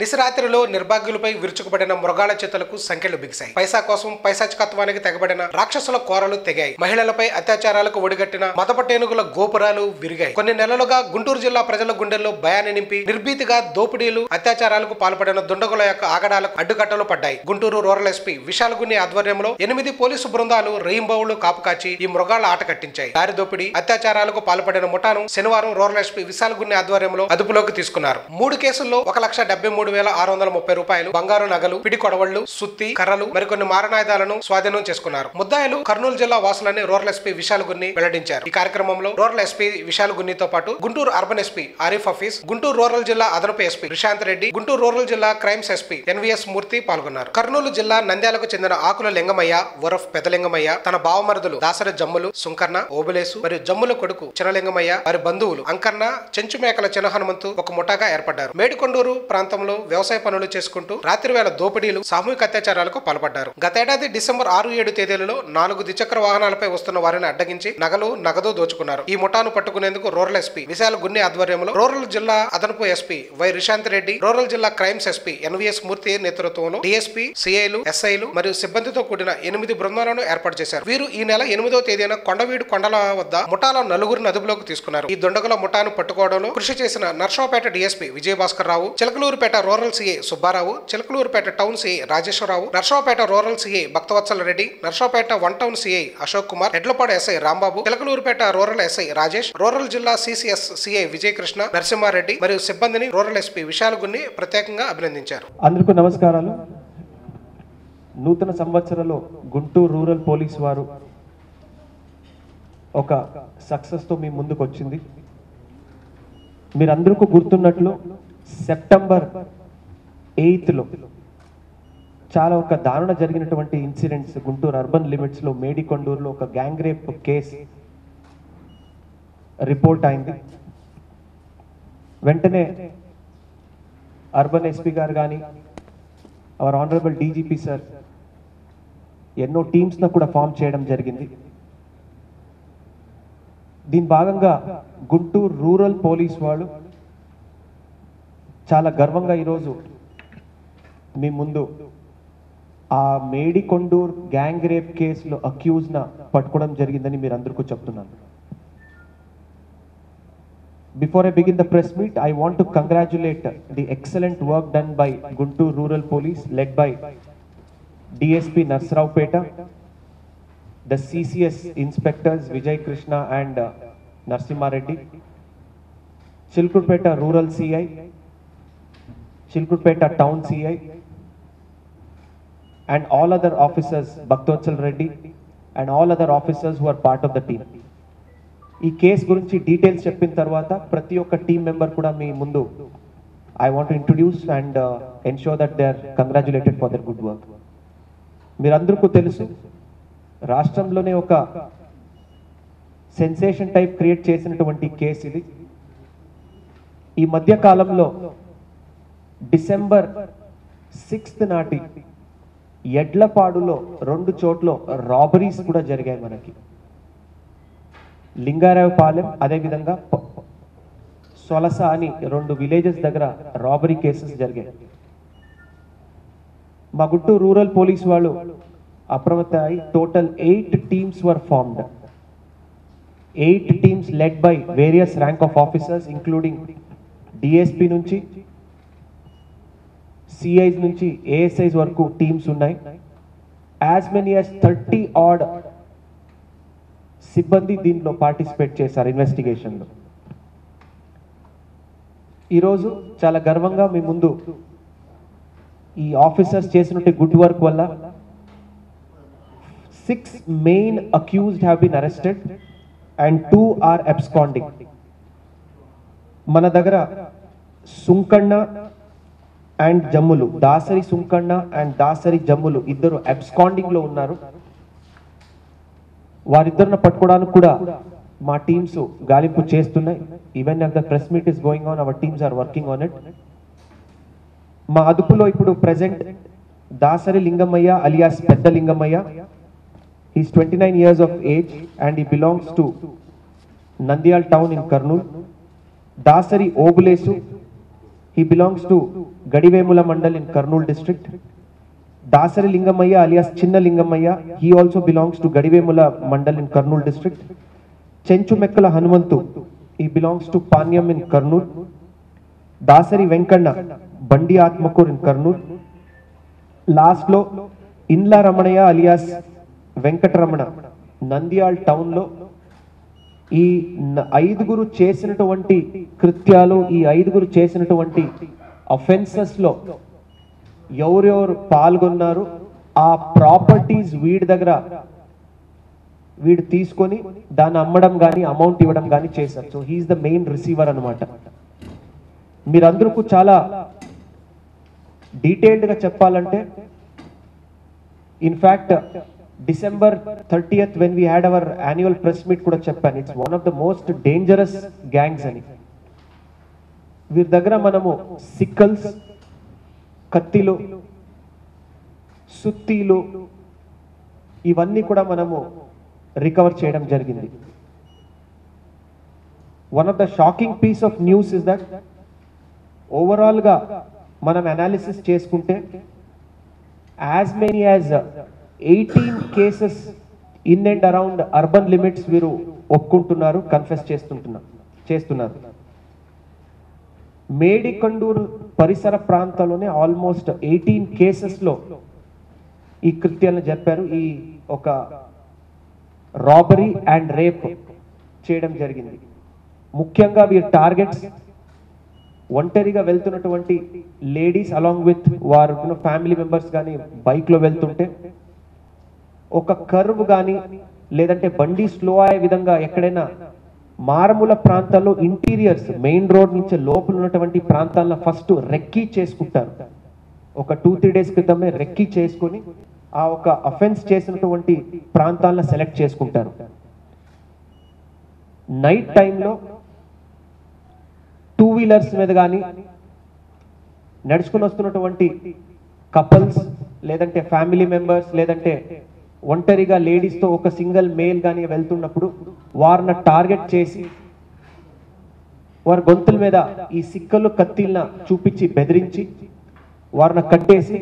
నిశరాత్రిలో నిర్భాగ్యులపై విరుచుకుపడిన మృగాల చేతులకు సంఖ్యలు బిగిశాయి. పైసా కోసం పైశాచికత్వానికి తెగబడిన రాక్షసుల కోరలు తెగాయి. మహిళలపై అత్యాచారాలకు ఒడిగట్టిన మదపటేనుగుల గోపురాలు విరిగాయి. కొన్ని నెలలుగా గుంటూరు జిల్లా ప్రజల గుండెల్లో భయాన్ని నింపి నిర్భీతిగా దోపిడీలు, అత్యాచారాలకు పాల్పడిన దుండగుల యొక్క ఆగడాలకు అడ్డుకట్టలు పడ్డాయి. గుంటూరు రూరల్ ఎస్పీ విశాల్ గున్ని ఆధ్వర్యంలో 8 పోలీసు బృందాలు రెయింబౌళ్లు కాపుకాచి ఈ మృగాల ఆట కట్టించాయి. దారి దోపిడీ, అత్యాచారాలకు పాల్పడిన ముఠాను శనివారం రూరల్ ఎస్పీ విశాల్ గున్ని ఆధ్వర్యంలో అదుపులోకి తీసుకున్నారు. 3 కేసుల్లో 1,73,630 రూపాయలు, బంగారు నగలు, పిడి కొడవళ్లు, సుత్తి, కర్రలు, మరికొన్ని మారణాయుధాలను స్వాధీనం చేసుకున్నారు. ముద్దాయిలు కర్నూలు జిల్లా వాసులని రూరల్ ఎస్పీ విశాల్ గున్ని వెల్లడించారు. ఈ కార్యక్రమంలో రూరల్ ఎస్పీ విశాల్ గున్నితో పాటు Guntur urban SP Arif Hafeez, Guntur rural జిల్లా అదనపు ఎస్పీ ప్రశాంత్ రెడ్డి, గుంటూరు రూరల్ జిల్లా క్రైమ్స్ ఎస్పీ ఎన్వీఎస్ మూర్తి పాల్గొన్నారు. కర్నూలు జిల్లా నంద్యాలకు చెందిన ఆకుల లింగమయ్య ఉరఫ్ పెదలింగమయ్య, తన బావమరుదులు దాసరి జమ్ములు, సుంకర్ణ, ఓబులేసు మరియు జమ్ముల కొడుకు చినలింగమయ్య, వారి బంధువులు అంకన్న, చెంచుమేకల చిన్న హనుమంతు ఒక ముఠాగా ఏర్పడ్డారు. మేడికొండూరు ప్రాంతంలో వ్యవసాయ పనులు చేసుకుంటూ రాత్రివేళ దోపిడీలు, సామూహిక అత్యాచారాలకు పాల్పడ్డారు. గతేడాది డిసెంబర్ 6-7 తేదీలలో 4 ద్విచక్ర వాహనాలపై వస్తున్న వారిని అడ్డగించి నగలు, నగదు దోచుకున్నారు. ఈ ముఠాను పట్టుకునేందుకు రూరల్ ఎస్పీ విశాల్ గున్ని ఆధ్వర్యంలో రూరల్ జిల్లా అదనపు SP Y Rishant Reddy, rural జిల్లా క్రైమ్స్ ఎస్పీ ఎన్వీఎస్ మూర్తి నేతృత్వంలో డిఎస్పీ, సిఐలు, ఎస్ఐలు మరియు సిబ్బందితో కూడిన 8 బృందాలను ఏర్పాటు చేశారు. వీరు ఈ నెల 8వ తేదీన కొండవీడు కొండల వద్ద ముఠాల 4 అదుపులోకి తీసుకున్నారు. ఈ దుండగుల ముఠాను పట్టుకోవడంలో కృషి చేసిన Narasaraopet DSP Vijayabhaskar Rao, Chilakaluripet rural CI Subbarao, Chilakaluripet town CI Rajeswararao, Narasaraopet rural CI Bhaktavatsala Reddy, Narasaraopet 1 town CI Ashok Kumar, Edlapadu SI Rambabu, Chilakaluripet rural SI Rajesh, rural జిల్లా సిసిఎస్ సిఐ విజయకృష్ణ, నరసింహారెడ్డి మరియు సిబ్బందిని రూరల్ ఎస్పీ విశాల్ గున్ని ప్రత్యేకంగా అభినందించారు. అందరికీ నమస్కారాలు. నూతన సంవత్సరంలో గుంటూరు రూరల్ పోలీస్ వారు ఒక సక్సెస్తో మీ ముందుకు వచ్చింది. మీరందరికీ గుర్తున్నట్లు సెప్టెంబర్ 8లో చాలా ఒక దారుణ జరిగినటువంటి ఇన్సిడెంట్స్ గుంటూరు అర్బన్ లిమిట్స్లో మేడికొండూరులో ఒక గ్యాంగ్ రేప్ కేసు రిపోర్ట్ అయింది. వెంటనే అర్బన్ ఎస్పీ గారు కానీ అవర్ ఆనరబుల్ డీజీపీ సార్ ఎన్నో టీమ్స్ను కూడా ఫామ్ చేయడం జరిగింది. దీని భాగంగా గుంటూరు రూరల్ పోలీస్ వాళ్ళు చాలా గర్వంగా ఈరోజు మీ ముందు ఆ మేడికొండూరు గ్యాంగ్ రేప్ కేసులో అక్యూజ్న పట్టుకోవడం జరిగిందని మీరు అందరికీ చెప్తున్నాను. Before I begin the press meet, I want to congratulate the excellent work done by Guntur Rural Police led by DSP Narsaraupeta, the CCS inspectors Vijay Krishna and Narsimha Reddy, Chilkurpeta Rural CI, Chilkurpeta Town CI and all other officers, Bhaktavatsal Reddy and all other officers who are part of the team. ఈ కేసు గురించి details చెప్పిన తర్వాత ప్రతి ఒక్క team member కూడా మీ ముందు I want introduce and ensure that they are congratulated for their good work. మీరందరికీ తెలుసు రాష్ట్రంలోనే ఒక సెన్సేషన్ టైప్ క్రియేట్ చేసినటువంటి కేసు ఇది. ఈ మధ్య కాలంలో డిసెంబర్ 6th నాటి ఎడ్లపాడులో 2 చోట్ల రాబరీస్ కూడా జరిగాయి. మనకి లింగారావుపాలెం అదేవిధంగా సొలస అని 2 విలేజెస్ దగ్గర రాబరీ కేసెస్ జరిగాయి. మా గుంటూరు రూరల్ పోలీస్ వాళ్ళు అప్రమత్తమై total 8 teams were formed. 8 teams led by various rank of officers including DSP నుంచి సిఐస్ నుంచి ఏఎస్ఐస్ వరకు టీమ్స్ ఉన్నాయి. యాజ్ మెనీ యాజ్ 30 ఆడ్ సిబ్బంది దీంట్లో పార్టిసిపేట్ చేశారు ఇన్వెస్టిగేషన్లో. ఈరోజు చాలా గర్వంగా మీ ముందు ఈ ఆఫీసర్స్ చేసినట్టు గుడ్ వర్క్ వల్ల 6 main accused have been arrested and 2 are absconding. మన దగ్గర సుంకన్న అండ్ జమ్ములు, దాసరి సుంకన్న అండ్ దాసరి జమ్ములు ఇద్దరు అబ్స్కాండింగ్లో ఉన్నారు. వారిద్దరిని పట్టుకోవడానికి కూడా మా టీమ్స్ గాలింపు చేస్తున్నాయి. Even if the press meet is going on our teams are working on it. మా అదుపులో ఇప్పుడు present Dasari Lingamayya alias Pedda Lingamayya. He's 29 years of age and he belongs to Nandyal town in Kurnool. Dasari Obulesu, he belongs to Gadivemula Mandal in Kurnool district. Dasari Lingamaya alias Chinna Lingamaya, he also belongs to Gadivemula Mandal in Kurnool district. Chenchu Mekkala Hanumantu, he belongs to Panyam in Kurnool. Dasari Venkanna, Bandi Atmakur in Kurnool. Last lo Inla Ramanaya alias Venkataramana, Nandyal town lo ఈ ఐదుగురు చేసినటువంటి కృత్యాలు, ఈ ఐదుగురు చేసినటువంటి అఫెన్సెస్లో ఎవరెవరు పాల్గొన్నారు, ఆ ప్రాపర్టీస్ వీడి దగ్గర వీడు తీసుకొని దాన్ని అమ్మడం కానీ అమౌంట్ ఇవ్వడం కానీ చేశారు. So he is the main receiver అనమాట. మీరందరూ చాలా డీటెయిల్డ్గా చెప్పాలంటే, in fact December 30th when we had our annual press meet kuda cheppanu, it's one of the most dangerous gangs ani. వీరి దగ్గర మనము సిక్కల్స్, కత్తిలు, సుత్తిలు ఇవన్నీ కూడా మనము రికవర్ చేయడం జరిగింది. One of the shocking piece of news is that overall గా మనం అనాలిసిస్ చేసుకుంటే as many as 18 cases in and around urban limits వీరు ఒప్పుకుంటున్నారు, కన్ఫెస్ చేస్తున్నారు. మేడికండూరు పరిసర ప్రాంతాల్లోనే ఆల్మోస్ట్ 18 కేసెస్లో ఈ కృత్యాలను చెప్పారు. ఈ ఒక రాబరీ అండ్ రేప్ చేయడం జరిగింది. ముఖ్యంగా వీరి టార్గెట్స్ ఒంటరిగా వెళ్తున్నటువంటి లేడీస్ అలాంగ్ విత్ వారు ఫ్యామిలీ మెంబర్స్ కానీ బైక్లో వెళ్తుంటే ఒక కర్వ్ కానీ లేదంటే బండి స్లో అయ్యే విధంగా ఎక్కడైనా మారుమూల ప్రాంతాల్లో ఇంటీరియర్స్ మెయిన్ రోడ్ నుంచి లోపల ఉన్నటువంటి ప్రాంతాల్లో ఫస్ట్ రెక్కీ చేసుకుంటారు. ఒక 2-3 days క్రితమే రెక్కీ చేసుకొని ఆ ఒక అఫెన్స్ చేసినటువంటి ప్రాంతాలను సెలెక్ట్ చేసుకుంటారు. నైట్ టైంలో 2 wheelers మీద కానీ నడుచుకుని వస్తున్నటువంటి కపుల్స్ లేదంటే ఫ్యామిలీ మెంబర్స్ లేదంటే ఒంటరిగా లేడీస్తో ఒక సింగిల్ మేల్ కానీ వెళ్తున్నప్పుడు వారిని టార్గెట్ చేసి వారి గొంతుల మీద ఈ సిక్కలు కత్తిల్ని చూపించి బెదిరించి వారిని కట్టేసి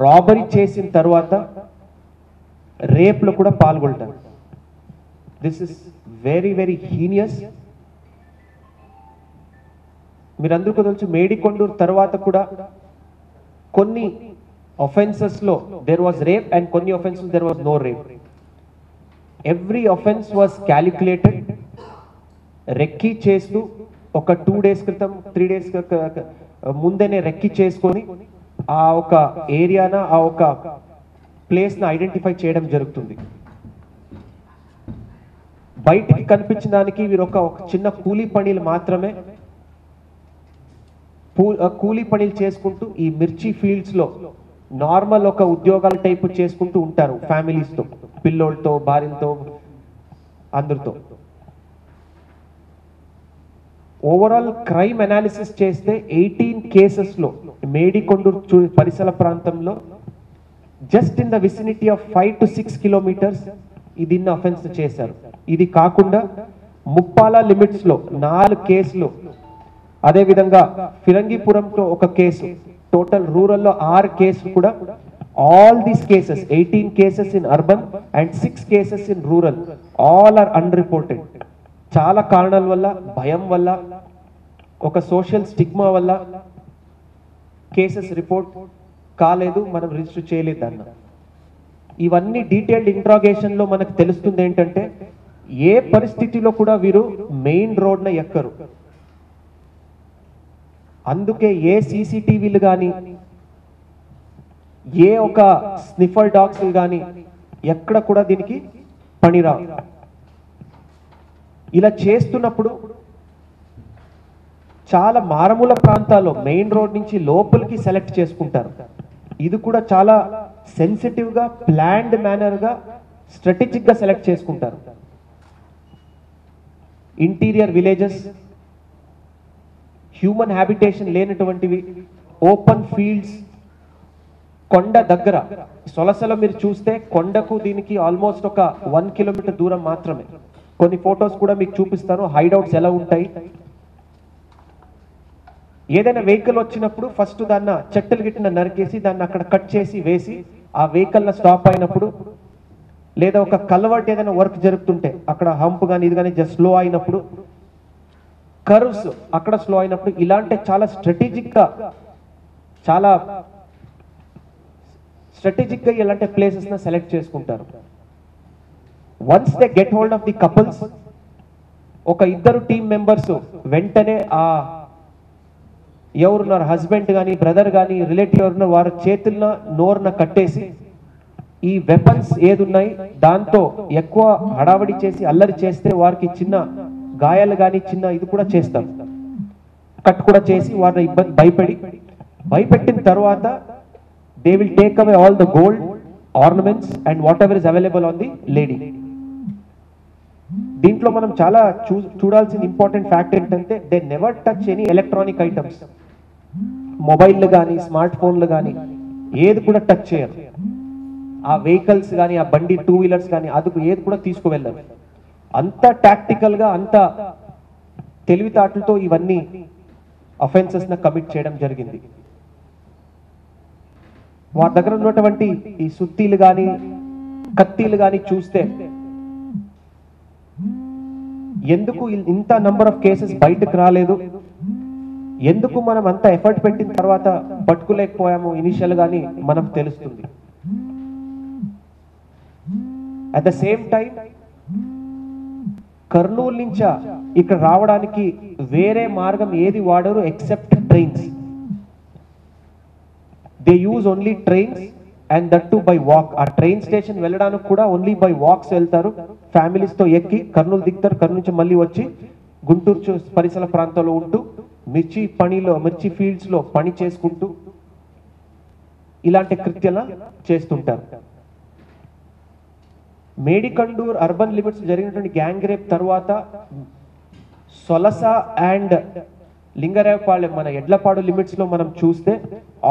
రాబరీ చేసిన తర్వాత రేప్లో కూడా పాల్గొంటారు. This is very very heinous. మీరందరికీ తెలుసు మేడికొండూరు తర్వాత కూడా కొన్ని offenses లో there was rape and కొన్ని offenses there was no rape. Every offense was calculated. Recce చేస్తూ ఒక 2 days క్రితం 3 days ముందేనే రెక్కీ చేసుకొని ఆ ఒక ఏరియాన ఆ ఒక ప్లేస్ని ఐడెంటిఫై చేయడం జరుగుతుంది. బయటికి కనిపించడానికి వీరు ఒక చిన్న కూలీ పనీలు మాత్రమే కూలీ పనీలు చేసుకుంటూ ఈ మిర్చి ఫీల్డ్స్లో నార్మల్ ఒక ఉద్యోగాల టైపు చేసుకుంటూ ఉంటారు, ఫ్యామిలీస్తో, పిల్లోళ్ళతో, భార్యలతో, అందరితో. ఓవరాల్ క్రైమ్ అనాలిసిస్ చేస్తే 18 కేసెస్లో మేడికొండూరు పరిసర ప్రాంతంలో just in the vicinity of 5 to 6 kilometers దీన్ని అఫెన్స్ చేశారు. ఇది కాకుండా ముప్పాల లిమిట్స్లో 4 కేసులు, అదేవిధంగా ఫిరంగిపురంతో ఒక కేసు, టోటల్ రూరల్లో 6 కేసులు కూడా. All these cases 18 cases in urban and 6 cases in rural, all are unreported. చాలా కారణాల వల్ల, భయం వల్ల, ఒక సోషల్ స్టిగ్మా వల్ల కేసెస్ రిపోర్ట్ కాలేదు, మనం రిజిస్టర్ చేయలేదు అన్న. ఇవన్నీ డీటెయిల్డ్ ఇంట్రాగేషన్లో మనకు తెలుస్తుంది ఏంటంటే ఏ పరిస్థితిలో కూడా వీరు మెయిన్ రోడ్న ఎక్కరు. అందుకే ఏ సీసీటీవీలు కానీ ఏ ఒక స్నిఫర్ డాగ్స్ కానీ ఎక్కడ కూడా దీనికి పనిరా. ఇలా చేస్తున్నప్పుడు చాలా మారుమూల ప్రాంతాల్లో మెయిన్ రోడ్ నుంచి లోపలికి సెలెక్ట్ చేసుకుంటారు. ఇది కూడా చాలా సెన్సిటివ్గా, ప్లాన్డ్ మేనర్గా, స్ట్రాటజిక్గా సెలెక్ట్ చేసుకుంటారు. ఇంటీరియర్ విలేజెస్, హ్యూమన్ హ్యాబిటేషన్ లేనటువంటివి, ఓపెన్ ఫీల్డ్స్, కొండ దగ్గర. సొలసల మీరు చూస్తే కొండకు దీనికి ఆల్మోస్ట్ ఒక 1 kilometer దూరం మాత్రమే. కొన్ని ఫొటోస్ కూడా మీకు చూపిస్తాను, హైడౌట్స్ ఎలా ఉంటాయి. ఏదైనా వెహికల్ వచ్చినప్పుడు ఫస్ట్ దాన్ని చెట్టులు గిట్టిన నరికేసి దాన్ని అక్కడ కట్ చేసి వేసి ఆ వెహికల్ స్టాప్ అయినప్పుడు లేదా ఒక కల్వర్ట్ ఏదైనా వర్క్ జరుగుతుంటే అక్కడ హంప్ కానీ ఇది కానీ జస్ట్ స్లో అయినప్పుడు కర్వ్స్ అక్కడ స్లో అయినప్పుడు ఇలాంటి చాలా స్ట్రాటజిక్గా ఇలాంటి ప్లేసెస్ని సెలెక్ట్ చేసుకుంటారు. Once they get hold of the couples, ఒక ఇద్దరు టీం మెంబర్స్ వెంటనే ఆ ఎవరున్నారు హస్బెండ్ కానీ బ్రదర్ కానీ రిలేటివ్ ఎవరున్నారు వారి చేతుల్లో నోరున కట్టేసి ఈ వెపన్స్ ఏదున్నాయి దాంతో ఎక్కువ హడావడి చేసి అల్లరి చేస్తే వారికి చిన్న గాయాలు కానీ చిన్న ఇది కూడా చేస్తారు, కట్ కూడా చేసి వారిని భయపెట్టిన తర్వాత they will take away all the gold ornaments and what ever is available on the lady. దీంట్లో మనం చాలా చూడాల్సిన ఇంపార్టెంట్ ఫ్యాక్ట్ ఏంటంటే they never touch any electronic items, mobile కానీ స్మార్ట్ ఫోన్లు కానీ ఏది కూడా టచ్ చేయరు. ఆ వెహికల్స్ కానీ ఆ బండి టూ వీలర్స్ కానీ అది ఏది కూడా తీసుకువెళ్ళరు. అంత టాక్టికల్గా అంత తెలివితేటలతో ఇవన్నీ అఫెన్సెస్ని కమిట్ చేయడం జరిగింది. వారి దగ్గర ఉన్నటువంటి ఈ సుత్తీలు కానీ కత్తిలు కానీ చూస్తే ఎందుకు ఇంత నంబర్ ఆఫ్ కేసెస్ బయటకు రాలేదు, ఎందుకు మనం అంత ఎఫర్ట్ పెట్టిన తర్వాత పట్టుకోలేకపోయాము ఇనిషియల్ గాని మనకు తెలుస్తుంది. At the same time Kurnool నుంచి ఇక్కడ రావడానికి వేరే మార్గం ఏది వాడరు except trains. They use only trains and that to buy walk. ఆ ట్రైన్ స్టేషన్ వెళ్ళడానికి కూడా ఓన్లీ బై వాక్స్ వెళ్తారు. ఫ్యామిలీస్ తో ఎక్కి కర్నూలు దిగుతారు. కర్నూలు నుంచి మళ్ళీ వచ్చి గుంటూరు పరిసర ప్రాంతాల్లో ఉంటూ మిర్చి ఫీల్డ్స్ లో పని చేసుకుంటూ ఇలాంటి కృత్యాలు చేస్తుంటారు. మేడికండూర్ అర్బన్ లిమిట్స్ జరిగినటువంటి గ్యాంగ్ రేప్ తర్వాత సొలస అండ్ లింగరావుపాలెం మన ఎడ్లపాడు లిమిట్స్ లో మనం చూస్తే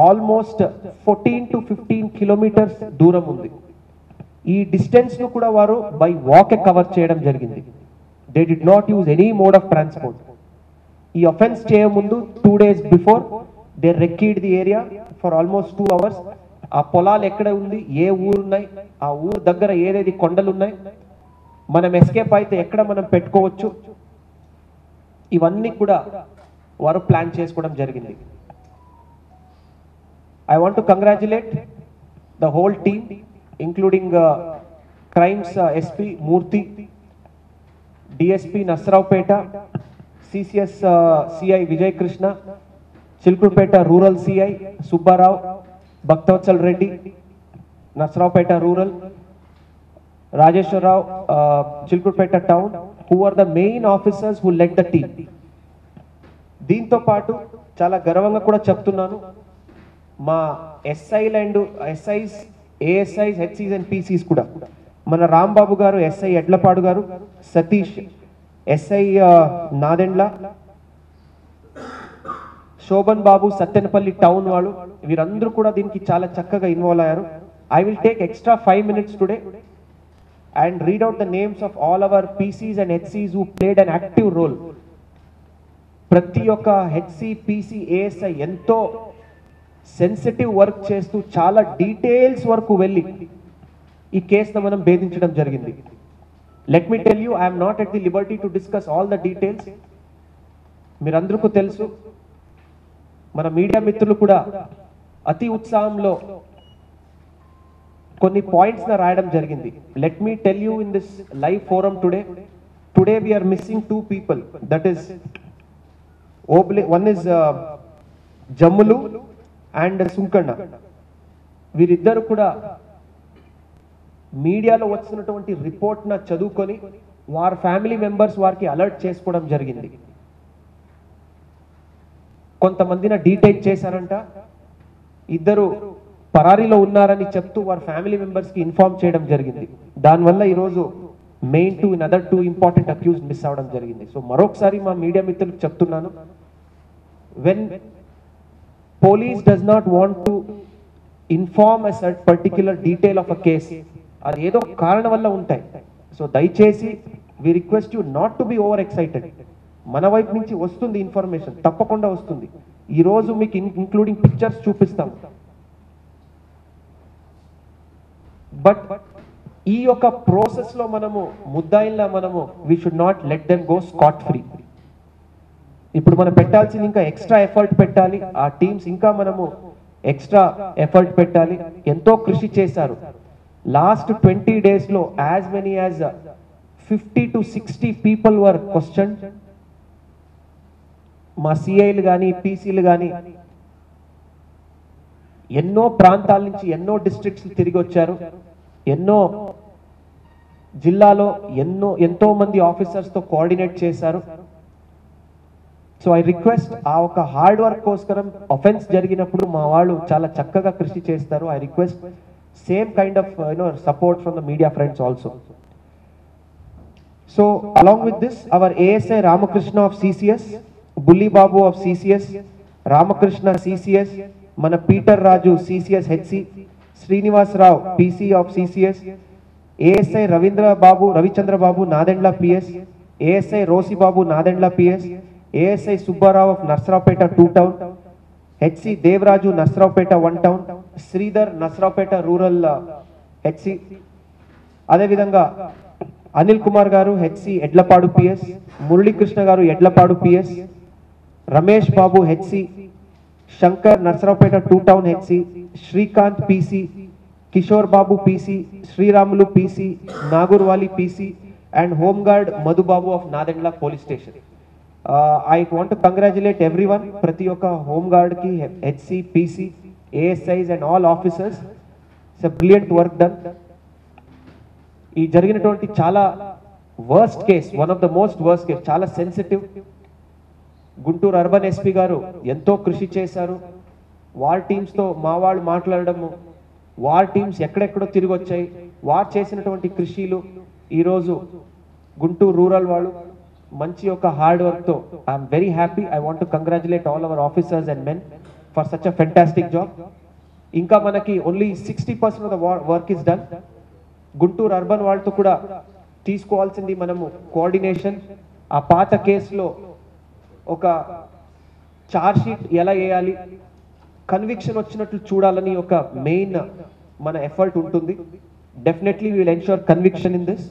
ఆల్మోస్ట్ 14 to 15 కిలోమీటర్స్ దూరం ఉంది. ఈ డిస్టెన్స్ ను కూడా వారు బై వాక్ కవర్ చేయడం జరిగింది. They did not use any mode of transport. ఈ అఫెన్స్ చేయముందు 2 days before they recced the area for almost 2 hours. ఆ పొలాలు ఎక్కడ ఉంది, ఏ ఊరున్నాయి, ఆ ఊరు దగ్గర ఏదేది కొండలు ఉన్నాయి, మనం ఎస్కేప్ అయితే ఎక్కడ మనం పెట్టుకోవచ్చు, ఇవన్నీ కూడా వారు ప్లాన్ చేసుకోవడం జరిగింది. I want to congratulate the whole team including crimes SP Murthy, DSP Narasaraopet, CCS CI Vijay Krishna, Chilukurupet rural CI Subbarao, Bhaktavatsal Reddy, Narasaraopet rural, Rajeswararao, Chilukurupet town, who are the main officers who led the team. దీంతో పాటు చాలా గర్వంగా కూడా చెప్తున్నాను, మా ఎస్ఐలు and SIs, ASIs, HCs and PCs కూడా మన రాంబాబు గారు ఎస్ఐ ఎడ్లపాడు గారు, సతీష్ ఎస్ఐ నాదెండ్ల, శోభన్ బాబు సత్తెనపల్లి టౌన్ వాళ్ళు, వీరందరూ కూడా దీనికి చాలా చక్కగా ఇన్వాల్వ్ అయ్యారు. I will take extra 5 minutes today and read out the names of all our PCs and HCs who played an active role. ప్రతి ఒక్క హెచ్సీ, పీసీ, ఏఎస్ఐ ఎంతో సెన్సిటివ్ వర్క్ చేస్తూ చాలా డీటెయిల్స్ వరకు వెళ్ళి ఈ కేసును మనం భేదించడం జరిగింది. Let me tell you, I'm not at the Liberty to discuss all the details. మీరందరికీ తెలుసు, మన మీడియా మిత్రులు కూడా అతి ఉత్సాహంలో కొన్ని పాయింట్స్ రాయడం జరిగింది. Let me tell you in this live forum today we are missing 2 people, that is one is Jammulu and Sunkanna. వీరిద్దరు కూడా మీడియాలో వచ్చినటువంటి రిపోర్ట్ న చదువుకొని వారి ఫ్యామిలీ మెంబర్స్ వారికి అలర్ట్ చేసుకోవడం జరిగింది. కొంతమందిని డీటెయిల్ చేశారంట, ఇద్దరు పరారీలో ఉన్నారని చెప్తూ వారి ఫ్యామిలీ మెంబర్స్ కి ఇన్ఫార్మ్ చేయడం జరిగింది. దానివల్ల ఈరోజు main 2 in other 2 important accused miss అవడం జరిగింది. సో మరొకసారి మా మీడియా మిత్రులకు చెప్తున్నాను, when police does not want to inform a certain particular detail of a case, అది ఏదో కారణం వల్ల ఉంటాయి. సో దయచేసి we request you not to be over excited. మన వైపు నుంచి వస్తుంది ఇన్ఫర్మేషన్, తప్పకుండా వస్తుంది. ఈరోజు మీకు ఇంక్లూడింగ్ పిక్చర్స్ చూపిస్తాం. బట్ ఈ యొక్క ప్రాసెస్లో మనము ముద్దాయిల్లా మనము we should not let them go Scott free. ఇప్పుడు మనం పెట్టాల్సింది ఇంకా ఎక్స్ట్రా ఎఫర్ట్ పెట్టాలి. ఆ టీమ్స్ ఇంకా మనము ఎక్స్ట్రా ఎఫర్ట్ పెట్టాలి. ఎంతో కృషి చేశారు. లాస్ట్ 20 daysలో as many as 50 to 60 people were question. మా సిఐలు కానీ పీసీలు కానీ ఎన్నో ప్రాంతాల నుంచి ఎన్నో డిస్ట్రిక్ట్స్ తిరిగి వచ్చారు. ఎన్నో జిల్లాలో ఎంతో మంది ఆఫీసర్స్తో కోఆర్డినేట్ చేశారు. సో ఐ రిక్వెస్ట్ ఆ ఒక హార్డ్ వర్క్ కోసరం అఫెన్స్ జరిగినప్పుడు మా వాళ్ళు చాలా చక్కగా కృషి చేస్తారు. I request same kind of support from the media friends also. So along with this our ASI Ramakrishna of CCS, Bulli Babu of CCS, Ramakrishna CCS, మన Peter Raju CCS HC, Srinivasarao PC of CCS, ASI Ravichandra Babu Nadendla PS, ASI Rosibabu Nadendla PS, ASI Subbarao of Narasaraopet 2 town, HC Devaraju Narasaraopet 1 town, Sridhar Narasaraopet rural HC, అదేవిధంగా Anil Kumar garu HC Edlapadu PS, Muralikrishna garu Edlapadu PS, Ramesh Babu HC, Shankar Narasaraopet 2 town HC, Srikanth PC, Kishore Babu PC, Sriramulu PC, Nagurvali PC, and home guard Madhubabu of Nadendla police station. I want to congratulate everyone, ప్రతి ఒక్క home guard కి, HC, PC, ASIs and all officers. It's a brilliant work done. ఈ జరిగినటువంటి చాలా worst case, one of the most worst case, చాలా sensitive. Guntur urban SP garu ఎంతో కృషి చేశారు. వార్ టీమ్స్తో మా వాళ్ళు మాట్లాడడము, వార్ టీమ్స్ ఎక్కడెక్కడో తిరిగి వచ్చాయి. వార్ చేసినటువంటి కృషిలు ఈరోజు గుంటూరు రూరల్ వాళ్ళు మంచి ఒక హార్డ్ వర్క్తో I'm very happy. I want to congratulate all our officers and men for such a fantastic job. ఇంకా మనకి only 60% of the work is done. Guntur urban వాళ్ళతో కూడా తీసుకోవాల్సింది మనము కోఆర్డినేషన్. ఆ పాత కేసులో ఒక చార్జ్ షీట్ ఎలా వేయాలి, కన్విక్షన్ వచ్చినట్లు చూడాలని ఒక మెయిన్ మన ఎఫర్ట్ ఉంటుంది. Definitely we will ensure conviction in this.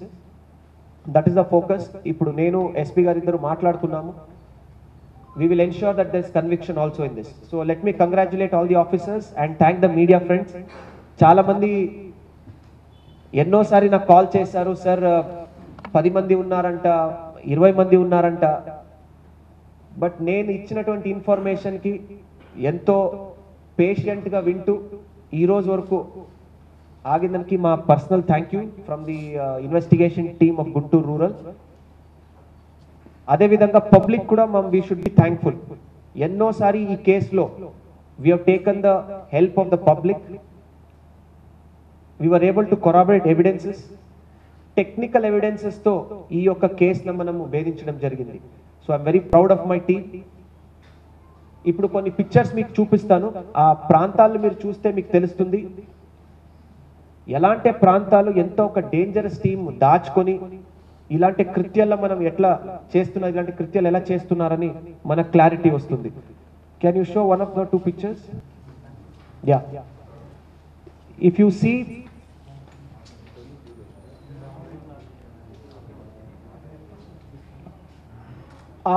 That is the focus. ఇప్పుడు నేను ఎస్పీ గారు ఇద్దరు మాట్లాడుతున్నాము. we will ensure that there is conviction also in this. So let me congratulate all the officers and thank the media friends. చాలా మంది ఎన్నోసారి నాకు call చేశారు, sir 10 మంది ఉన్నారంట, 20 మంది ఉన్నారంట. బట్ నేను ఇచ్చినటువంటి ఇన్ఫర్మేషన్కి ఎంతో పేషెంట్గా వింటూ ఈరోజు వరకు ఆగిందానికి మా personal thank you from the investigation team of Guntur rural. అదేవిధంగా పబ్లిక్ కూడా వీ షుడ్ బి థ్యాంక్ఫుల్. ఎన్నోసారి ఈ కేసులో we have taken the help of the public. We were able to corroborate evidences, technical ఎవిడెన్సెస్తో ఈ యొక్క కేసును మనము భేదించడం జరిగింది. So I'm very proud of my team. ఇప్పుడు కొన్ని పిక్చర్స్ మీకు చూపిస్తాను. ఆ ప్రాంతాలను మీరు చూస్తే మీకు తెలుస్తుంది ఎలాంటి ప్రాంతాలు, ఎంతో ఒక డేంజరస్ టీమ్ దాచుకొని ఇలాంటి కృత్యాల్లో మనం ఎట్లా చేస్తున్నారు, ఇలాంటి కృత్యాలు ఎలా చేస్తున్నారని మనకు క్లారిటీ వస్తుంది. Can you show one of the 2 pictures? Yeah, if you see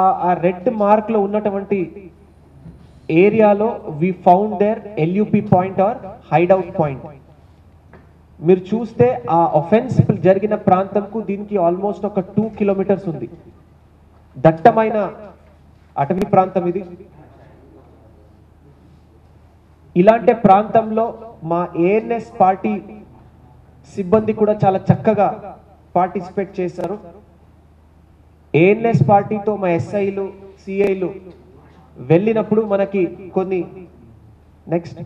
ఆ రెడ్ మార్క్ లో ఉన్నటువంటి ఏరియాలో we found there LUP point or hideout point. మీరు చూస్తే ఆ ఒఫెన్స్ జరిగిన ప్రాంతంకు దీనికి ఆల్మోస్ట్ ఒక 2 kilometers ఉంది. దట్టమైన అటవీ ప్రాంతం ఇది. ఇలాంటి ప్రాంతంలో మా ఏఎన్ఎస్ పార్టీ సిబ్బంది కూడా చాలా చక్కగా పార్టిసిపేట్ చేశారు. ఏఎన్ఎస్ పార్టీతో మా ఎస్ఐలు, సిఐలు వెళ్ళినప్పుడు మనకి కొన్ని next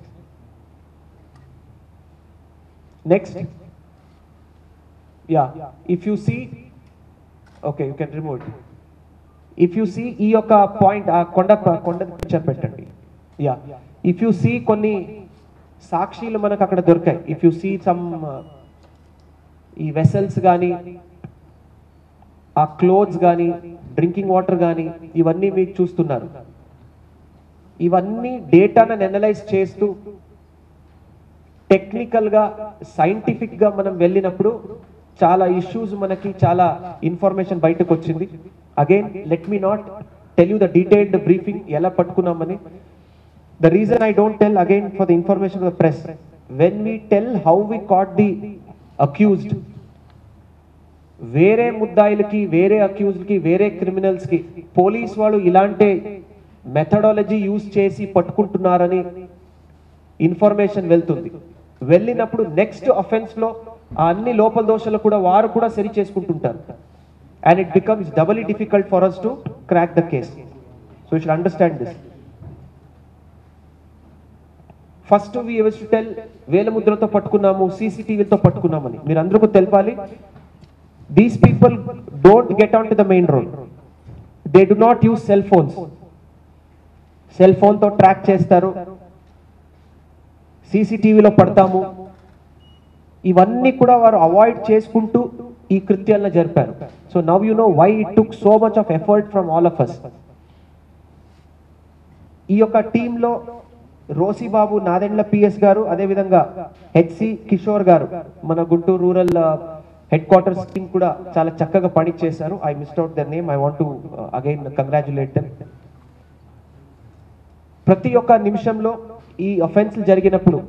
ya, if you see, okay you can remove it. If you see ఈ యొక్క పాయింట్, ఆ కొండ పిక్చర్ పెట్టండి. యా, ఇఫ్ యూ సీ కొన్ని సాక్షులు మనకు అక్కడ దొరికాయి. ఇఫ్ యూ సీ సమ్ ఈ వెసల్స్ కానీ, ఆ క్లోత్స్ కానీ, డ్రింకింగ్ వాటర్ కానీ, ఇవన్నీ మీకు చూస్తున్నారు. ఇవన్నీ డేటాను అనలైజ్ చేస్తూ టెక్నికల్గా సైంటిఫిక్గా మనం వెళ్ళినప్పుడు చాలా ఇష్యూస్ మనకి చాలా ఇన్ఫర్మేషన్ బయటకు వచ్చింది. Again let me not tell you the detailed briefing ఎలా పట్టుకున్నామని. The reason I don't tell, again for the information of the press, when we tell how we caught the accused, వేరే ముద్దాయిలకి, వేరే అక్యూజ్డ్కి, వేరే క్రిమినల్స్కి police వాళ్ళు ఇలాంటి methodology use చేసి పట్టుకుంటున్నారని information వెళ్తుంది. వెళ్ళినప్పుడు next అఫెన్స్లో ఆ అన్ని లోపల దోషాలు కూడా వారు కూడా సరి చేసుకుంటుంటారు. And it becomes doubly difficult for us to crack the case. So you should understand this. First we use to tell వేల ముద్రతో పట్టుకున్నాము, సీసీటీవీలతో పట్టుకున్నామని. మీరు అందరికీ తెలపాలి, these people don't get on to the main road. They do not use cell phones. Cell ఫోన్తో track చేస్తారు, సీసీటీవీలో పడతాము. ఇవన్నీ కూడా వారు అవాయిడ్ చేసుకుంటూ ఈ కృత్యాలను జరిపారు. So now you know why it took so much of effort from all of us. ఈ యొక్క టీంలో రోసిబాబు, నాదెండ్ల పిఎస్ గారు, అదేవిధంగా హెచ్సి కిషోర్ గారు మన Guntur rural head quarters team కూడా చాలా చక్కగా పనిచేశారు. I missed out there name. I want to again congratulate them. ప్రతి ఒక్క నిమిషంలో ఈ అఫెన్స్ జరిగినప్పుడు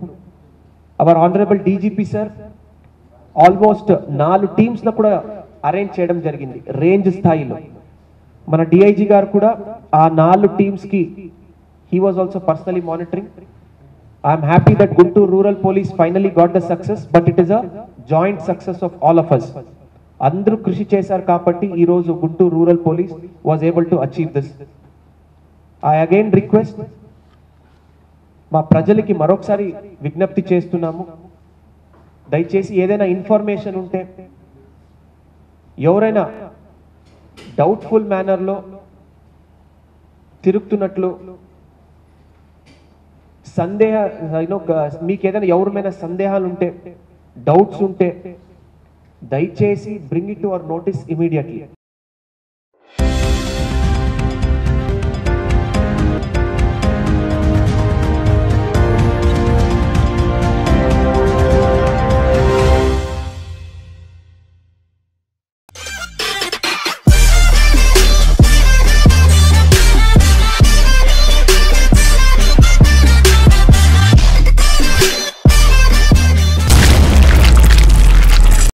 our honourable DGP sir almost 4 టీమ్స్ను కూడా అరేంజ్ చేయడం జరిగింది రేంజ్ స్థాయిలో. మన డిఐజీ గారు కూడా ఆ 4 టీమ్స్కి he was also personally monitoring. I am happy that Guntur Rural Police finally got the success, but it is a joint success of all of us. Andru krishi chesaru kabatti ee roju Guntur Rural Police was able to achieve this. I again request మా ప్రజలకి మరొకసారి విజ్ఞప్తి చేస్తున్నాము, దయచేసి ఏదైనా information ఉంటే ఎవరైనా doubtful మేనర్లో తిరుగుతున్నట్లు మీకు ఏదైనా ఎవరిమైనా సందేహాలు ఉంటే, డౌట్స్ ఉంటే దయచేసి bring it to our notice immediately.